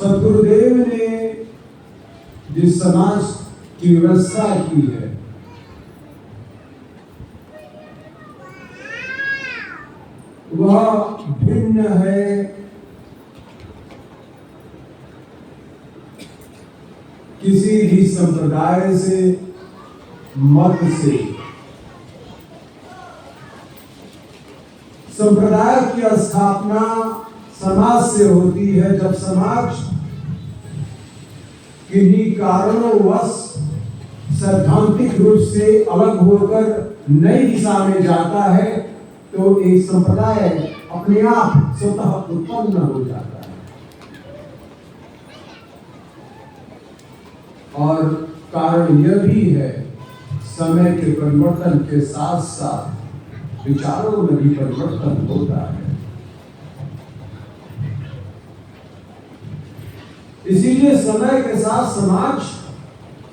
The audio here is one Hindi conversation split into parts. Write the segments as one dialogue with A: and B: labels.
A: सदगुरुदेव ने जिस समाज की व्यवस्था की है वह भिन्न है किसी भी संप्रदाय से, मत से। संप्रदाय की स्थापना समाज से होती है। जब समाज किन्हीं कारणोंवश सैद्धांतिक रूप से अलग होकर नई दिशा में जाता है तो एक संप्रदाय अपने आप स्वतः उत्पन्न हो जाता है। और कारण यह भी है समय के परिवर्तन के साथ साथ विचारों में भी परिवर्तन होता है। इसीलिए समय के साथ समाज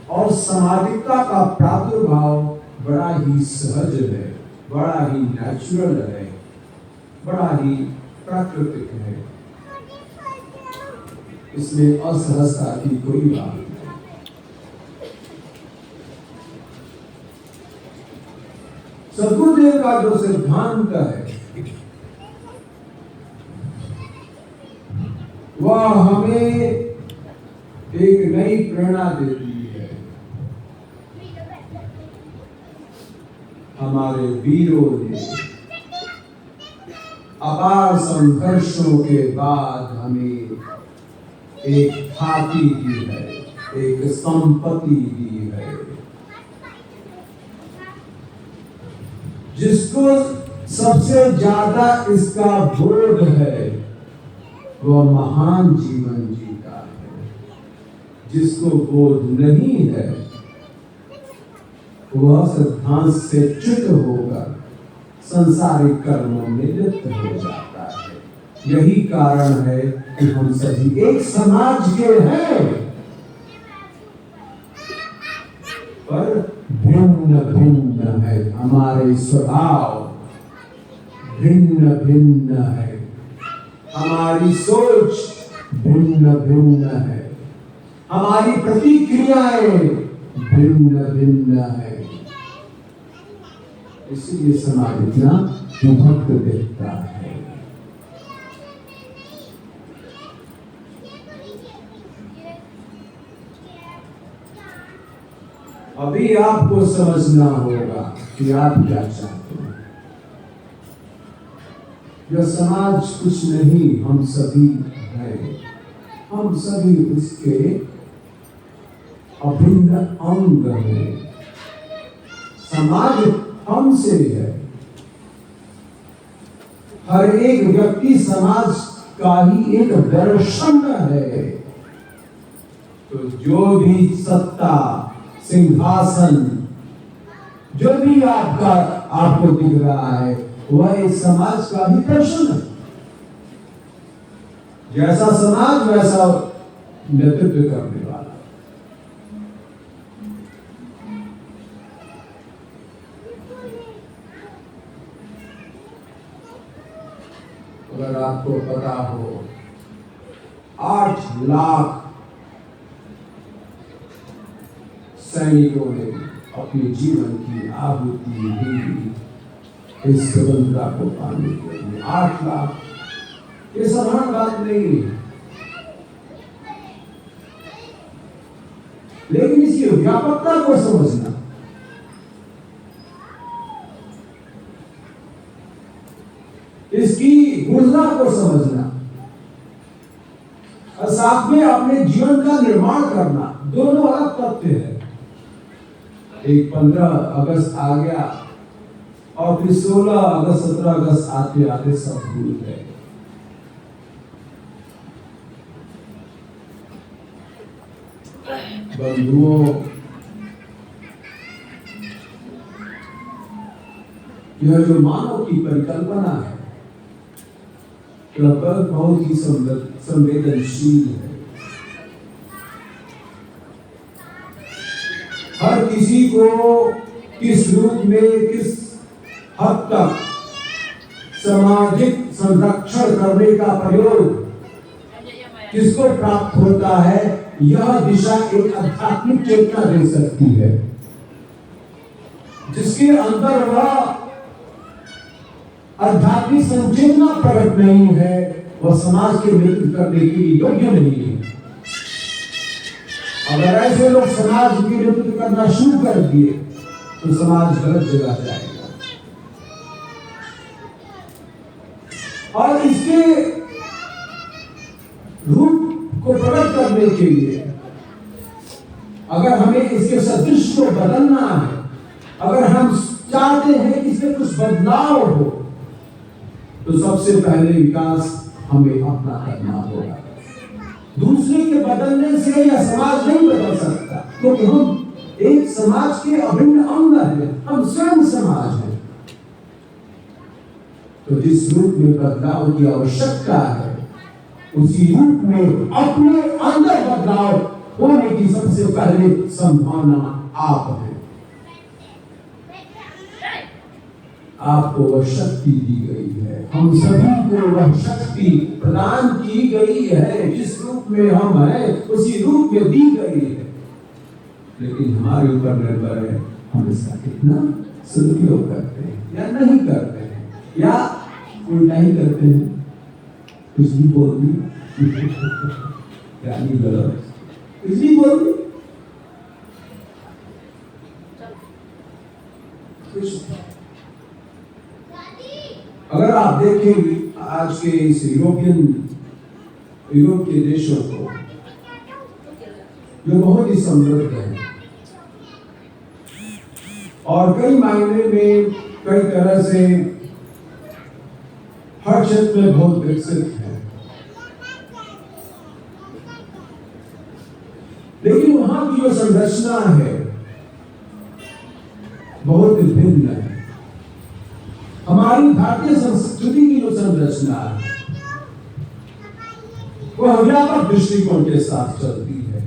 A: और सामाजिकता का प्रादुर्भाव बड़ा ही सहज है, बड़ा ही नेचुरल है, बड़ा ही प्राकृतिक है। इसमें असहजता की कोई बात नहीं। सदगुरुदेव का जो सिद्धांत है वह हमें एक नई प्रेरणा देती है। हमारे वीरों ने अपार संघर्षों के बाद हमें एक हाथी दी है, एक संपत्ति दी है, जिसको सबसे ज्यादा इसका बोध है वह महान जीवन जीता है। जिसको बोध नहीं है वह सिद्धांत से च्युत होकर संसारिक कर्मों में लिप्त हो जाता है। यही कारण है कि हम सभी एक समाज के हैं पर भिन्न भिन्न है। हमारे स्वभाव भिन्न भिन्न है, हमारी सोच भिन्न भिन्न है, हमारी प्रतिक्रियाएं भिन्न भिन्न है। इसलिए समाज इतना विभक्त दिखता है। अभी आपको समझना होगा कि आप क्या चाहते हैं। यह समाज कुछ नहीं, हम सभी हैं। हम सभी उसके अभिन्न अंग हैं। समाज हमसे है। हर एक व्यक्ति समाज का ही एक दर्शन है। तो जो भी सत्ता, सिंहासन, जो भी आपको दिख रहा है वह एक समाज का ही दर्शन है। जैसा समाज वैसा नेतृत्व करने वाला। अगर आपको पता हो 8 लाख सैनिकों ने अपने जीवन की आहुति दी इस स्वतंत्रता को पाने के लिए। 8 लाख, ये साधारण बात नहीं है। लेकिन इसकी व्यापकता को समझना, इसकी गुणता को समझना और साथ में अपने जीवन का निर्माण करना, दोनों अलग तथ्य है। एक 15 अगस्त आ गया और फिर 16 अगस्त 17 अगस्त आते आते सब भूल गए। बंधुओं, यह जो मानव की परिकल्पना है लगभग बहुत ही संवेदनशील है। हर किसी को किस रूप में, किस हद तक सामाजिक संरक्षण करने का प्रयोग किसको प्राप्त होता है? यह दिशा एक आध्यात्मिक चेतना दे सकती है, जिसके अंदर वह आध्यात्मिक संचेतना प्रकट नहीं है, वह समाज के नेतृत्व करने के लिए योग्य नहीं है। अगर ऐसे लोग समाज के नेतृत्व करना शुरू कर दिए तो समाज गलत जगह जाएगा। और इसके रूप को प्रकट करने के लिए अगर हमें इसके सदृश को बदलना है, अगर हम चाहते हैं कि इसमें कुछ बदलाव हो, तो सबसे पहले विकास हमें अपना करना होगा। दूसरे के बदलने से यह समाज नहीं बदल सकता, क्योंकि हम एक समाज के अभिन्न अंग हैं, हम स्वयं समाज हैं। तो जिस रूप में बदलाव की आवश्यकता है, उसी रूप में अपने अंदर बदलाव होने की सबसे पहले संभावना आप है। आपको वह शक्ति दी गई है, हम सभी को वह शक्ति प्रदान की गई है। जिस रूप में हम हैं उसी रूप में दी गई है, लेकिन हमारे ऊपर निर्भर है हम इसका कितना सदुपयोग करते हैं या नहीं करते हैं, या उल्टा ही करते हैं। कुछ भी बोल दी, यानी गलत, कुछ भी बोल दी, अगर आप देखें आज के इस यूरोप के देशों को, जो बहुत ही समृद्ध है और कई मायने में कई तरह से हर क्षेत्र में बहुत विकसित है, लेकिन वहां की जो संरचना है बहुत भिन्न है। हमारी भारतीय संस्कृति की जो संरचना है वह व्यापक दृष्टिकोण के साथ चलती है।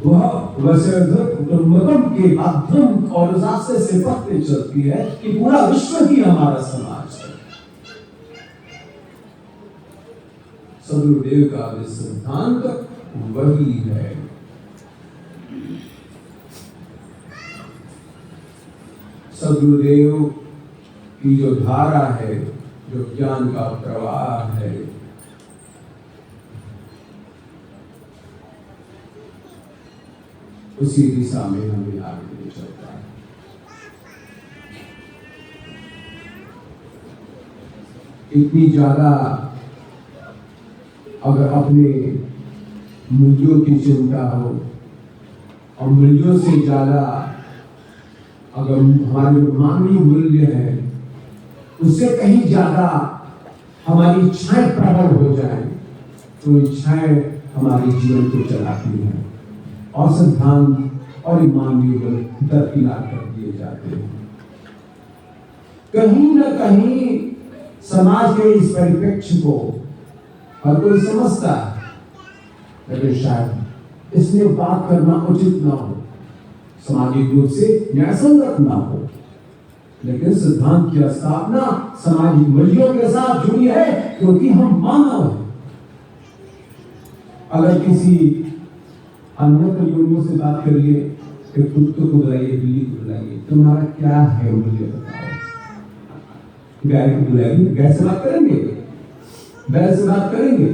A: वह वैश्विकरण के माध्यम और रास्ते से पकड़े चलती है कि पूरा विश्व ही हमारा समाज है। सदगुरुदेव का सिद्धांत वही है। सदगुरुदेव की जो धारा है, जो ज्ञान का प्रवाह है, उसी दिशा में हमें आगे ले चलता है। इतनी ज्यादा अगर अपने मूल्यों की चिंता हो और मूल्यों से ज्यादा अगर हमारे मानवीय मूल्य है उससे कहीं ज्यादा हमारी इच्छाएं प्रबल हो जाए तो इच्छाएं हमारे जीवन को चलाती हैं और सिद्धांत और मानवीय बल दरकिनार कर दिए जाते हैं। कहीं न कहीं समाज के इस परिप्रेक्ष्य को हर कोई समझता है, लेकिन शायद इसमें बात करना उचित ना हो, सामाजिक रूप से न्यायसंगत ना हो, लेकिन सिद्धांत की स्थापना सामाजिक मूल्यों के साथ जुड़ी है, क्योंकि हम मानव हैं। अगर किसी अन्य योनियों से बात करिए, कुत्ते को बुलाइए, बिल्ली को बुलाइए, तुम्हारा क्या है मूल्य बताओ। गाय को बुलाइए, गाय से बात करेंगे, बैल से बात करेंगे।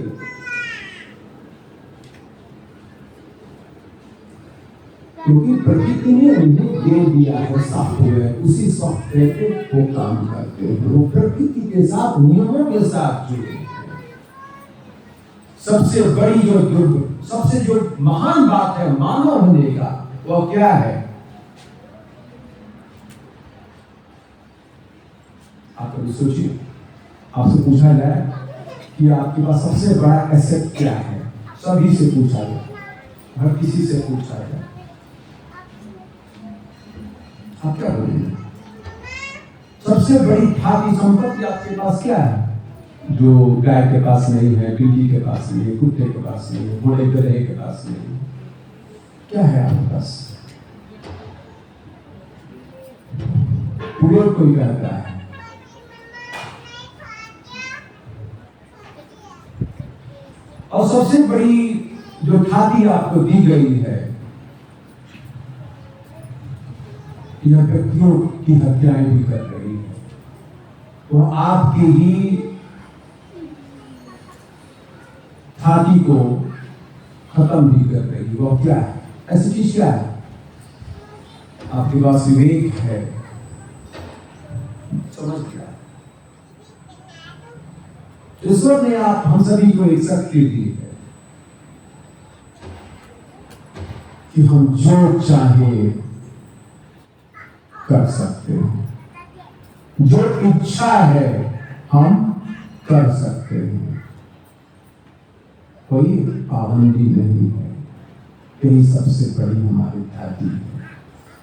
A: क्योंकि प्रकृति ने उन्हें दे दिया है सॉफ्टवेयर, उसी सॉफ्टवेयर पे वो काम करते हैं, वो प्रकृति के साथ नियमों के साथ जुड़े। सबसे बड़ी सबसे जो महान बात है मानव होने का, वो क्या है? आप कभी सोचिए, आपसे पूछा जाए कि आपके पास सबसे बड़ा एसेट क्या है, सभी से पूछा जाए, हर किसी से पूछा जाए, आप क्या बोलेंगे? सबसे बड़ी खाती संपत्ति आपके पास क्या है, जो गाय के पास नहीं है, बिल्ली के पास नहीं है, कुत्ते के पास नहीं है, घोड़े गधे के पास नहीं है? क्या है आपके पास? पूरे कोई कहता है और सबसे बड़ी जो ख्याति आपको दी गई है, यह व्यक्तियों की हत्याएं भी कर रही है, वो आपकी ही ख्याति को खत्म भी कर रही है। वो क्या है? ऐसी चीज क्या है? आपके पास विवेक है, समझ गया। ईश्वर ने आप हम सभी को एक शक्ति दी है कि हम जो चाहे कर सकते हैं, जो इच्छा है हम कर सकते हैं, कोई पाबंदी नहीं है। यही सबसे बड़ी हमारी ख्याति है।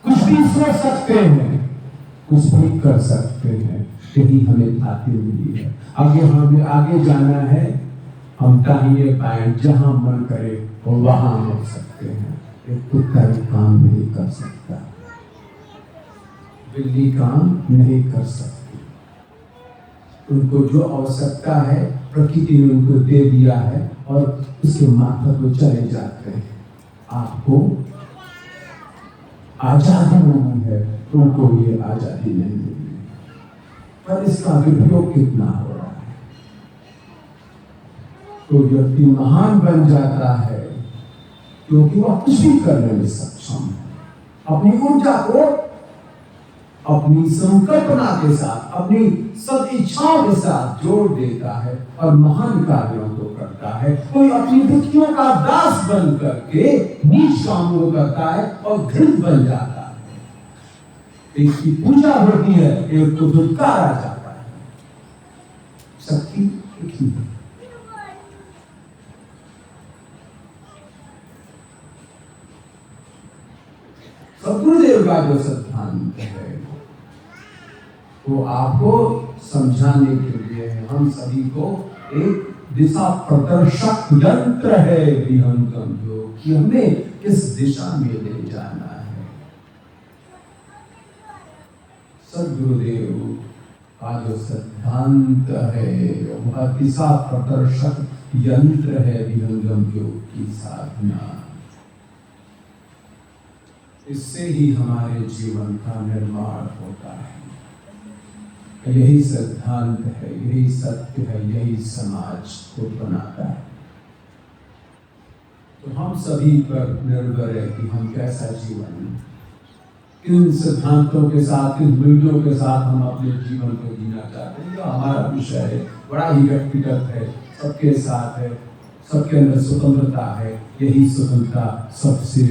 A: कुछ भी सोच सकते हैं, कुछ भी कर सकते हैं, यही हमें ख्याति मिली है। आगे हमें आगे जाना है, हम दाहिने बाएं जहां मन करे वो वहां हो सकते हैं। एक कुत्ता भी काम नहीं कर सकता, बिल्ली काम नहीं कर सकती। उनको जो आवश्यकता है प्रकृति ने उनको दे दिया है और उसके मार्फत वो चले जाते हैं। आपको आजादी नहीं है, उनको ये आजादी नहीं मिली, पर इसका उपयोग कितना हो रहा है? तो व्यक्ति महान बन जाता है क्योंकि वह कुछ भी करने में सक्षम है। अपनी ऊर्जा को अपनी संकल्पना के साथ, अपनी सद इच्छाओं के साथ जोड़ देता है और महान कार्यों को करता है। कोई अपनी वृत्तियों का दास बन करके नीच कामों को करता है और घृत बन जाता है। एक की पूजा होती है, एक को धुतकारा जाता है। शक्ति एक ही है। सद्गुरुदेव का जो सिद्धांत है वो आपको समझाने के लिए है। हम सभी को एक दिशा प्रदर्शक यंत्र है विहंगम योग कि हमें किस दिशा में ले जाना है। सद्गुरुदेव का जो सिद्धांत है वह दिशा प्रदर्शक यंत्र है विहंगम योग की साधना। इससे ही हमारे जीवन का निर्माण होता है। यही सिद्धांत है, यही सत्य है, यही समाज को बनाता है। तो हम सभी पर निर्भर है कि हम कैसा जीवन, किन सिद्धांतों के साथ, किन मूल्यों के साथ हम अपने जीवन को जीना चाहते हैं। यह हमारा विषय है, बड़ा ही व्यक्तिगत है, सबके साथ है, सबके अंदर स्वतंत्रता है। यही स्वतंत्रता सबसे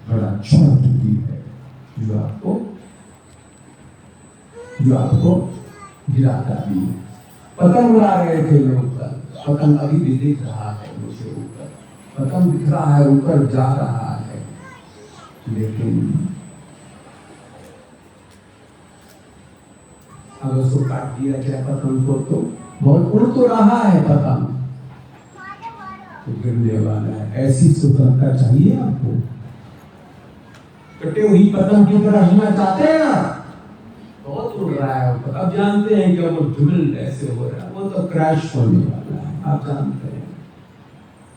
A: बड़ा चोट भी है जो आपको गिराता भी है। पतंग उड़ा रहे थे लोग कल, पतंग अभी भी दिख रहा है मुझे ऊपर, पतंग दिख रहा है, ऊपर जा रहा है, लेकिन अगर उसको काट दिया जाए पतंग को तो बहुत उड़ तो रहा है पतंग, तो गिरने वाला है। ऐसी स्वतंत्रता चाहिए आपको? कटे हुई पतंग की तरह रहना चाहते हैं आप? बहुत उड़ रहा है ऊपर, अब जानते हैं कि वो धुमिल ऐसे हो रहा है, वो तो क्रैश होने वाला है, आप जानते हैं।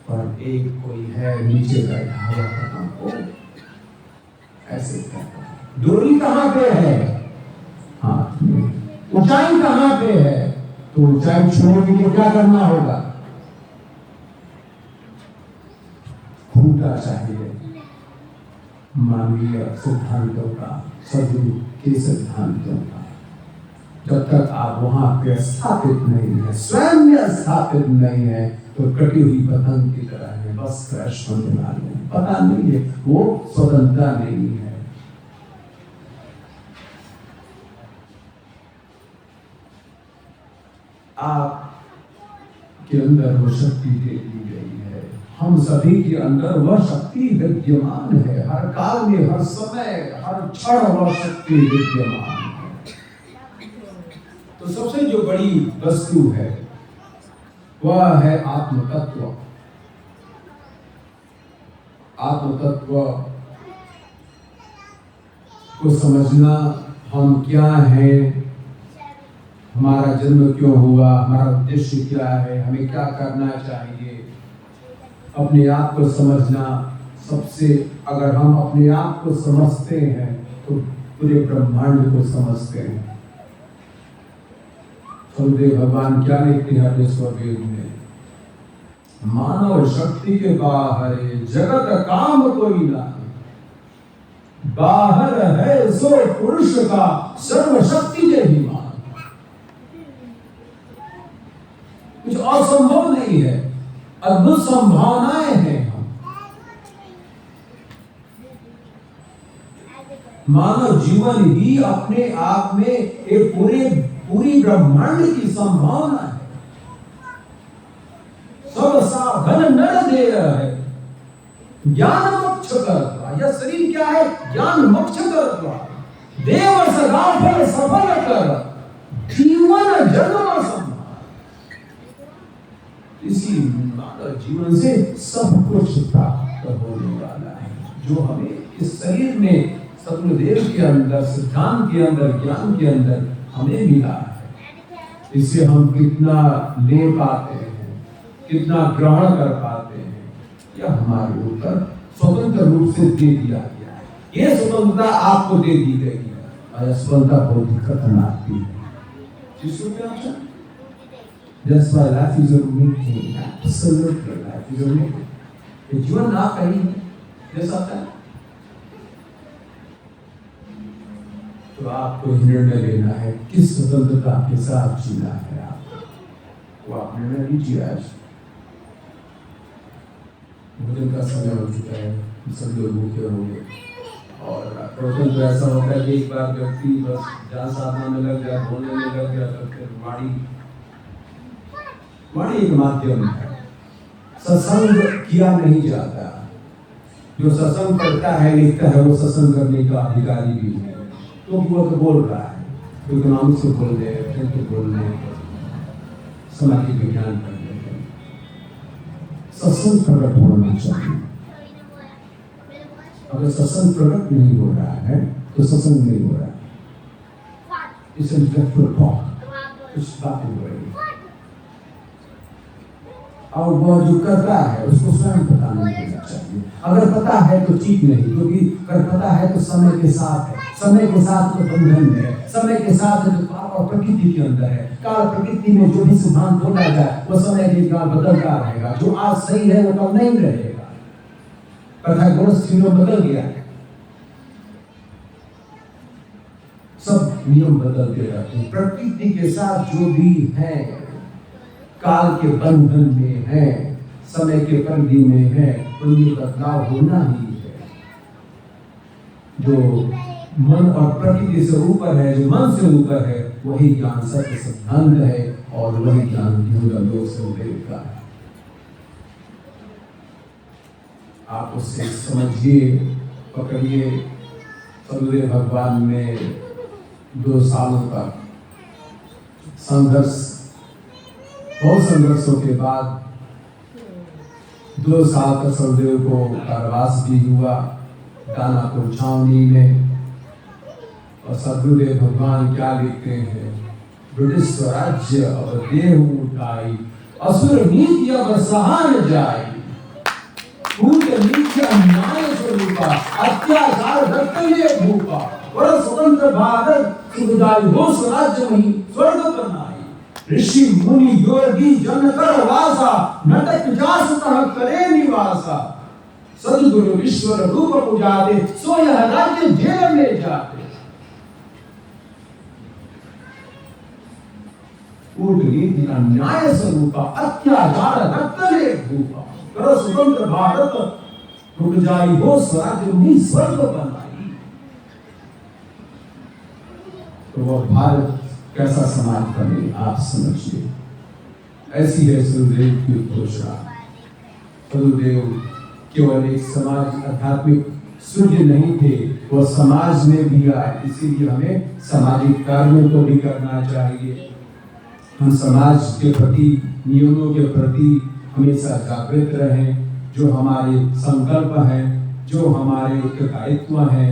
A: पर एक कोई है नीचे बैठा हुआ पतंग को ऐसे करता है। डोरी कहाँ पे है? हाथ में। ऊंचाई कहाँ पे है? तो ऊंचाई छूने के लिए क्या करना होगा? खूंटा चाहिए। मानवीय सिद्धांतों का, सद्गुरु के सिद्धांतों का, जब तक आप वहां पे स्थापित नहीं है, स्वयं में स्थापित नहीं है, तो कटी हुई पतंग की तरह है, बस क्रैश होने वाले हैं। पता नहीं है, वो स्वतंत्रता नहीं है। आप के अंदर वो शक्ति दे दी गई है। हम सभी के अंदर वह शक्ति विद्यमान है। हर काल में, हर समय, हर क्षण वह शक्ति विद्यमान है। तो सबसे जो बड़ी वस्तु है वह है आत्म तत्व। आत्म तत्व को समझना, हम क्या हैं, हमारा जन्म क्यों हुआ, हमारा उद्देश्य क्या है, हमें क्या करना चाहिए। अपने आप को समझना सबसे, अगर हम अपने आप को समझते हैं तो पूरे ब्रह्मांड को समझते हैं। सदगुरुदेव भगवान क्या लिखते हैं अपने स्ववेद में, मानव शक्ति के बाहर जगत काम कोई ना, बाहर है सो पुरुष का सर्वशक्ति जय मान। कुछ असंभव नहीं है, अद्भुत संभावनाएं हैं। मानव जीवन ही अपने आप में एक पूरी ब्रह्मांड की संभावना है। सब साधन नर दे है, ज्ञान मोक्ष करता। यह शरीर क्या है? ज्ञान मोक्ष करता। देव सदा फल सफल कर, जीवन जन्म संभाल। इसी मानव जीवन से सब कुछ प्राप्त होने वाला है, जो हमें इस शरीर में सतगुरुदेव के अंदर, सिद्धांत के अंदर, ज्ञान के अंदर हमें मिला है। इससे हम कितना ले पाते हैं, कितना ग्रहण कर पाते हैं, यह हमारे ऊपर स्वतंत्र रूप से दे दिया गया है। ये स्वतंत्रता आपको दे दी गई है, और स्वतंत्रता बहुत ही खतरनाक भी है। That's why life is a unique thing. Absolutely, life is a unique thing. जीवन ना कहीं दे सकता है, तो आपको निर्णय लेना है किस स्वतंत्रता के साथ जीना है आपको, वो आप निर्णय लीजिए। आज भोजन का समय हो चुका है, सब लोग भूखे होंगे, और भोजन तो ऐसा होता है कि एक बार व्यक्ति बस जहाँ साधना में लग गया, बोलने में लग गया, तो फिर वाणी एक माध्यम है, सत्संग किया नहीं जाता। जो सत्संग करता है, लिखता है, वो सत्संग करने का अधिकारी भी है, तो वो तो बोल रहा है, तो इकोनॉमिक्स से बोल रहे हैं, फिर तो बोल रहे हैं, सामाजिक विज्ञान कर रहे हैं। सत्संग प्रकट होना चाहिए। अगर सत्संग प्रकट नहीं हो रहा है तो सत्संग नहीं हो रहा है। इसे कुछ बातें हो रही है, और वह जो करता है उसको स्वयं पता नहीं होना चाहिए। अगर पता है तो ठीक नहीं, क्योंकि अगर पता है तो समय के साथ है, समय के साथ तो बंधन है, समय के साथ जो काल और प्रकृति के अंदर है। काल प्रकृति में जो भी सिद्धांत बोला जाए वो समय के साथ बदलता रहेगा। जो आज सही है वो कल नहीं रहेगा। कथा गुण बदल गया है, सब नियम बदलते रहते हैं। प्रकृति के साथ जो भी है, काल के बंधन में है, समय के परिधि में है, उनमें बदलाव होना ही है। जो मन और प्रकृति से ऊपर है, जो मन से ऊपर है, वही ज्ञान सत्य सिद्धांत है, और वही ज्ञान लोक से का है। आप उससे समझिए, पकड़िए। सदगुरुदेव भगवान ने 2 सालों तक संघर्ष, बहुत संघर्षों के बाद 2 साल तक सदगुरुदेव को कारावास भी हुआ दानापुर छावनी में। और सदगुरुदेव भगवान क्या लिखते हैं, ब्रिटिश स्वराज्य अब देह उठाई, असुर नीति अब सहान जाई, कूट नीति अन्याय स्वरूपा, अत्याचार रक्तये भूपा, और स्वतंत्र भारत सुखदायी हो स्वराज्य में स्वर्ग बनाई। ऋषि मुनि योगी जन कर वासा, नटक जास तह करे निवासा, सद्गुरु ईश्वर रूप पुजाते, सो यह राज्य जेल में जाते। कूट नीति अन्याय स्वरूपा, अत्याचार रक्तये भूपा, करो स्वतंत्र भारत रुक जाई हो स्वराज्य में स्वर्ग बनाई। तो वह भारत कैसा समाज बने आप समझिए। ऐसी है सदगुरुदेव की घोषणा। सदगुरुदेव केवल एक समाज आध्यात्मिक सूर्य नहीं थे, वह समाज में भी आए। इसीलिए हमें सामाजिक कार्यों को भी करना चाहिए। हम समाज के प्रति, नियमों के प्रति हमेशा जागृत रहें। जो हमारे संकल्प है, जो हमारे उत्तरदायित्व है,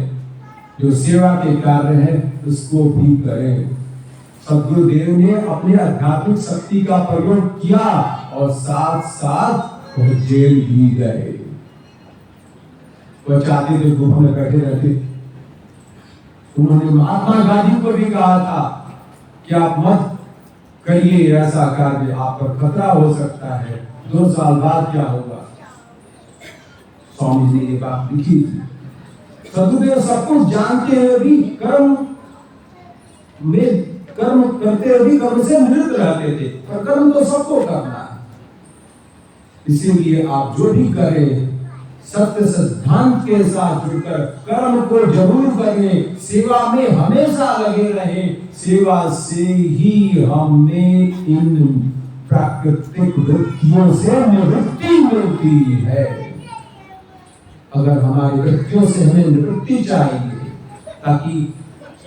A: जो सेवा के कार्य है, उसको भी करें। सदगुरुदेव ने अपने आध्यात्मिक शक्ति का प्रयोग किया और साथ साथ वो जेल भी गए। वो चाहते थे गुफा में बैठे रहते। उन्होंने महात्मा गांधी को भी कहा था कि आप मत करिए ऐसा कार्य, आप पर खतरा हो सकता है, 2 साल बाद क्या होगा। स्वामी जी ने ये बात लिखी थी। सदगुरुदेव सब कुछ जानते हुए भी कर्म करते हुए भी कर्म से निवृत्त रहते थे, पर कर्म तो सबको करना है। इसीलिए आप जो भी करें सत्य सिद्धांत के साथ जुड़कर कर्म को जरूर करें, सेवा में हमेशा लगे रहें। सेवा से ही हमें इन प्राकृतिक वृत्तियों से निवृत्ति मिलती है। अगर हमारी वृत्तियों से हमें निवृत्ति चाहिए, ताकि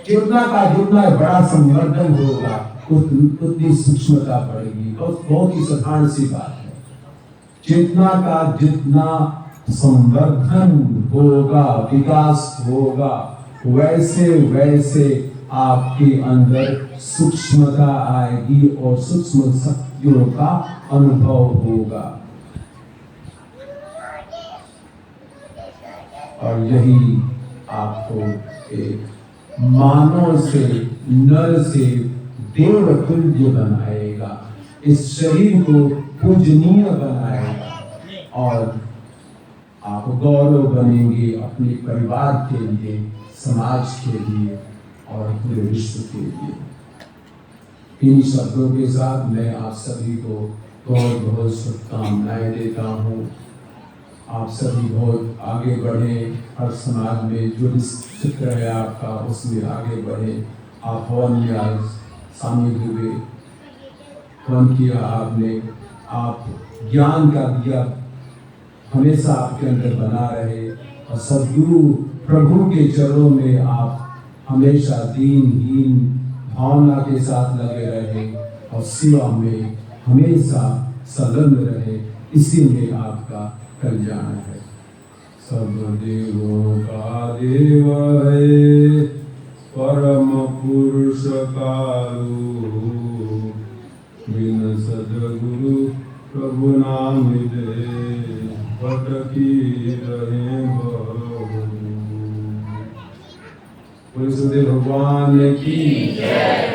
A: चेतना का जितना बड़ा संवर्धन होगा उतनी सूक्ष्मता बढ़ेगी। और बहुत ही साधारण सी बात है, चेतना का जितना संवर्धन होगा, विकास होगा, वैसे वैसे आपके अंदर सूक्ष्मता आएगी और सूक्ष्म शक्तियों का अनुभव होगा। और यही आपको एक मानव से, नर से देव तुल्य बनाएगा, इस शरीर को पूजनीय बनाएगा और आप गौरव बनेंगे अपने परिवार के लिए, समाज के लिए और पूरे विश्व के लिए। इन शब्दों के साथ मैं आप सभी को बहुत बहुत शुभकामनाएं देता हूँ। आप सभी बहुत आगे बढ़े, हर समाज में जो चित्र है आपका उसमें आगे बढ़े। आप हवन में आज शामिल हुए, हवन किया आपने, आप ज्ञान का दिया हमेशा आपके अंदर बना रहे और सद्गुरु प्रभु के चरणों में आप हमेशा दीनहीन भावना के साथ लगे रहे और सेवा में हमेशा संलग्न रहे। इसी में आपका कल्याण है। सब देवों का देव है, परम पुरुष कालू, बिन सद्गुरु प्रभु नाम दे भटकी रहे बहु। भगवान की जय।